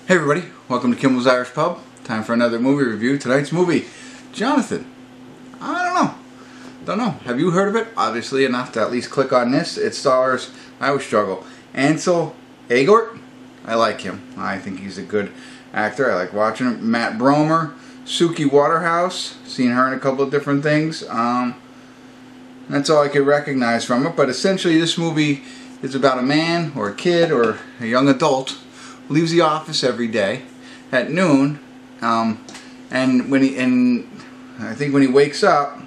Hey everybody, welcome to Kimmel's Irish Pub. Time for another movie review. Tonight's movie, Jonathan. I don't know. Have you heard of it? Obviously enough to at least click on this. It stars, I always struggle, Ansel Elgort. I like him. I think he's a good actor. I like watching him. Matt Bromer, Suki Waterhouse. Seen her in a couple of different things. That's all I could recognize from it. But essentially this movie is about a man or a kid or a young adult leaves the office every day at noon, and I think when he wakes up,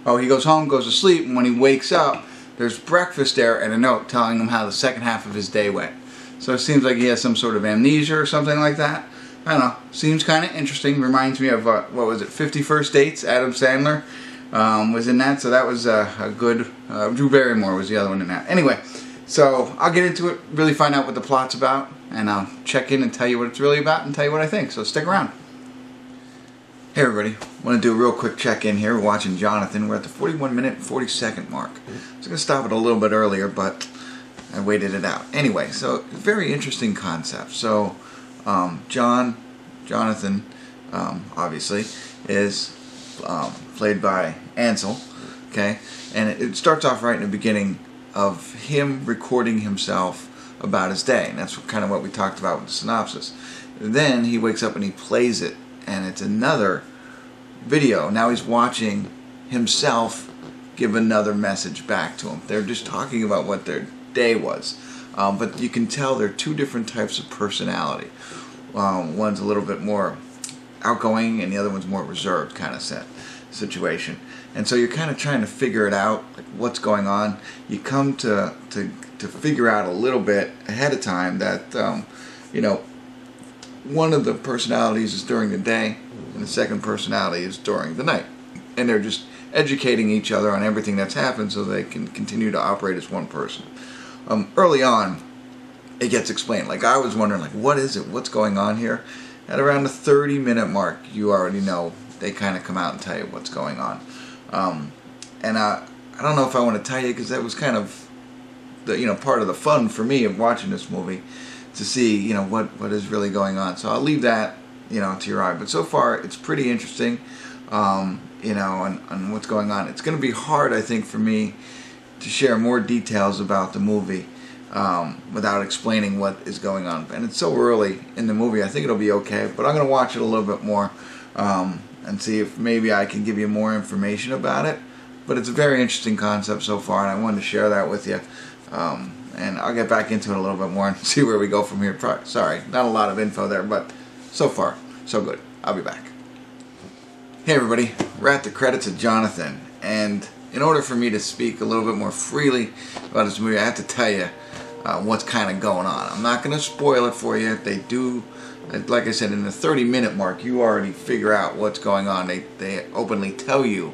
he goes home, goes to sleep, and when he wakes up, there's breakfast there and a note telling him how the second half of his day went. So it seems like he has some sort of amnesia or something like that. I don't know. Seems kind of interesting. Reminds me of what was it, 50 First Dates? Adam Sandler was in that, so that was a good. Drew Barrymore was the other one in that. Anyway. So I'll get into it, really find out what the plot's about, and I'll check in and tell you what it's really about and tell you what I think, so stick around. Hey everybody, I want to do a real quick check-in here. We're watching Jonathan. We're at the 41-minute and 40-second mark. I was going to stop it a little bit earlier, but I waited it out. Anyway, so very interesting concept. So Jonathan, obviously, is played by Ansel, okay? And it starts off right in the beginning of him recording himself about his day, and that's kind of what we talked about with the synopsis. Then he wakes up and he plays it, and it's another video. Now he's watching himself give another message back to him. They're just talking about what their day was, but you can tell they're two different types of personality. One's a little bit more outgoing and the other one's more reserved kind of situation. And so you're kind of trying to figure it out, like what's going on. You come to figure out a little bit ahead of time that one of the personalities is during the day and the second personality is during the night, and they're just educating each other on everything that's happened so they can continue to operate as one person. Early on, it gets explained. Like I was wondering, like what is it? What's going on here? At around the 30-minute mark, you already know. They kind of come out and tell you what's going on. And I don't know if I want to tell you because that was kind of the part of the fun for me of watching this movie, to see what is really going on. So I'll leave that to your eye. But so far it's pretty interesting, and what's going on. It's going to be hard, I think, for me to share more details about the movie without explaining what is going on. And it's so early in the movie. I think it'll be okay. But I'm going to watch it a little bit more. And see if maybe I can give you more information about it. But it's a very interesting concept so far, and I wanted to share that with you. And I'll get back into it a little bit more and see where we go from here. Sorry, not a lot of info there, but so far, so good. I'll be back. Hey everybody, we're at the credits of Jonathan, and in order for me to speak a little bit more freely about this movie, I have to tell you what's kind of going on. I'm not going to spoil it for you. They do. Like I said, in the 30-minute mark, you already figure out what's going on. They openly tell you.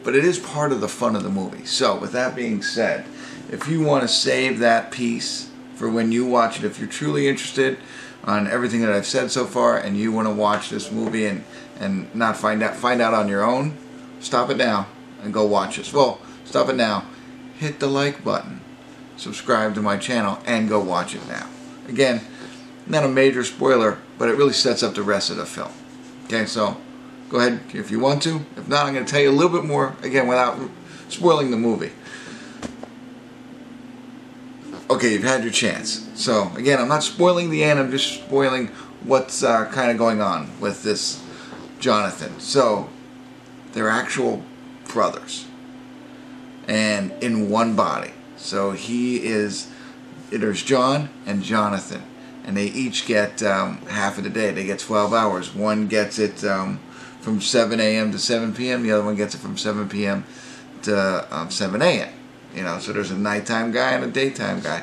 But it is part of the fun of the movie. So, with that being said, if you want to save that piece for when you watch it, if you're truly interested on everything that I've said so far, and you want to watch this movie and not find out on your own, stop it now and go watch this. Well, stop it now. Hit the like button. Subscribe to my channel and go watch it now. Again, not a major spoiler, but it really sets up the rest of the film. Okay, so go ahead if you want to. If not, I'm going to tell you a little bit more, again, without spoiling the movie. Okay, you've had your chance. So, again, I'm not spoiling the end, I'm just spoiling what's kind of going on with this Jonathan. So, they're actual brothers. And in one body. So, there's John and Jonathan. And they each get half of the day. They get 12 hours. One gets it from 7 a.m. to 7 p.m. The other one gets it from 7 p.m. to 7 a.m. So there's a nighttime guy and a daytime guy.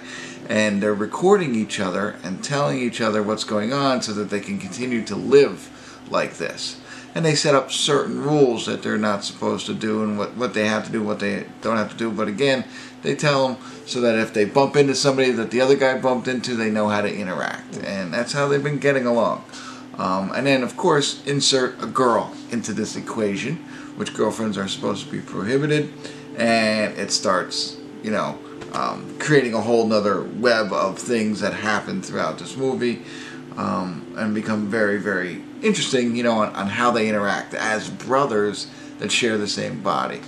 And they're recording each other and telling each other what's going on so that they can continue to live like this. And they set up certain rules that they're not supposed to do and what they have to do, what they don't have to do. But again, they tell them so that if they bump into somebody that the other guy bumped into, they know how to interact. And that's how they've been getting along. And then, of course, insert a girl into this equation, which girlfriends are supposed to be prohibited. And it starts, creating a whole nother web of things that happen throughout this movie, and become very, very interesting, you know, on how they interact as brothers that share the same body.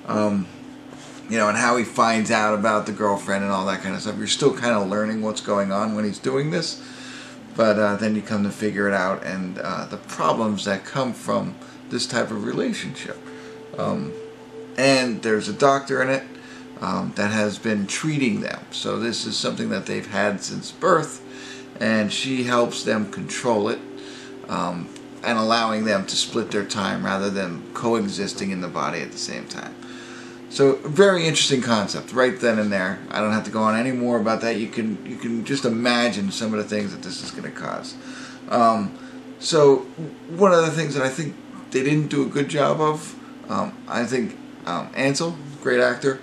You know, and how he finds out about the girlfriend and all that kind of stuff. You're still kind of learning what's going on when he's doing this, but then you come to figure it out, and the problems that come from this type of relationship. And there's a doctor in it that has been treating them. So this is something that they've had since birth, and she helps them control it, and allowing them to split their time rather than coexisting in the body at the same time. So very interesting concept right then and there. I don't have to go on any more about that. You can just imagine some of the things that this is going to cause. So one of the things that I think they didn't do a good job of, I think Ansel, great actor,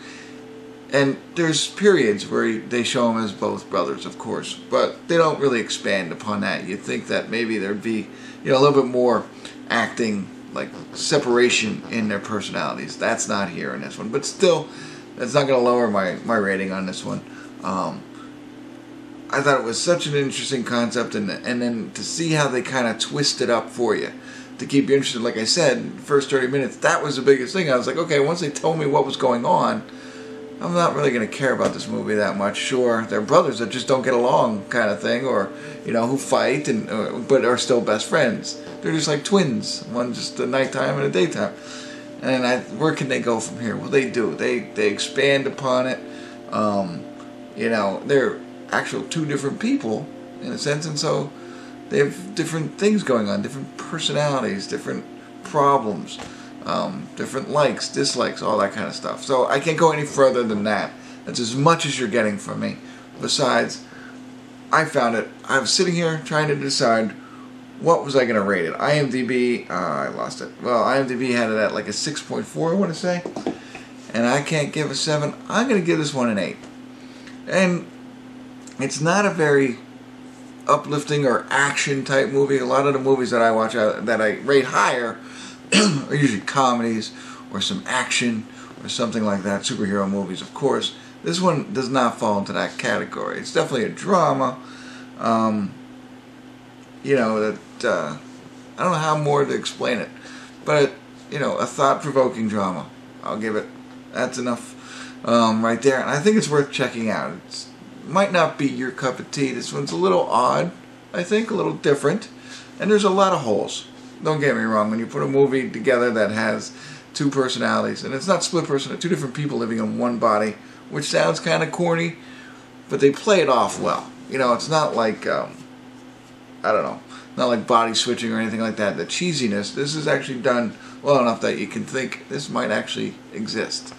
and there's periods where they show him as both brothers, of course, but they don't really expand upon that. You'd think that maybe there'd be, you know, a little bit more acting, like separation in their personalities. That's not here in this one, but still, that's not going to lower my rating on this one. I thought it was such an interesting concept, and then to see how they kind of twist it up for you to keep you interested. Like I said, first 30 minutes, that was the biggest thing. I was like, okay, once they told me what was going on, I'm not really going to care about this movie that much. Sure, they're brothers that just don't get along kind of thing, or, you know, who fight and but are still best friends. They're just like twins. One just a nighttime and a daytime. And where can they go from here? Well, they do. They expand upon it. You know, they're actual two different people in a sense, and so they have different things going on, different personalities, different problems, different likes, dislikes, all that kind of stuff. So I can't go any further than that. That's as much as you're getting from me. Besides, I found it. I was sitting here trying to decide what was I going to rate it. IMDb, I lost it. Well, IMDb had it at like a 6.4, I want to say. And I can't give a 7. I'm going to give this one an 8. And it's not a very uplifting or action type movie. A lot of the movies that I watch that I rate higher are usually comedies or some action or something like that. Superhero movies, of course. This one does not fall into that category. It's definitely a drama. You know, that I don't know how more to explain it, but, you know, a thought-provoking drama. I'll give it. That's enough right there. And I think it's worth checking out. It might not be your cup of tea. This one's a little odd, I think, a little different. And there's a lot of holes. Don't get me wrong. When you put a movie together that has two personalities, and it's not split personality, two different people living in one body, which sounds kind of corny, but they play it off well. You know, it's not like, I don't know, not like body switching or anything like that. The cheesiness, this is actually done well enough that you can think this might actually exist.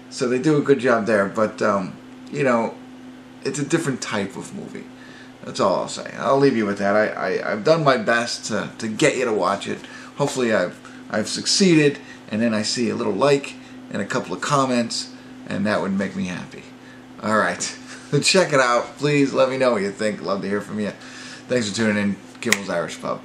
So they do a good job there, but, you know, it's a different type of movie. That's all I'll say. I'll leave you with that. I've done my best to get you to watch it. Hopefully I've succeeded, and then I see a little like and a couple of comments, and that would make me happy. Alright, check it out. Please let me know what you think. Love to hear from you. Thanks for tuning in. Kimmel's Irish Pub.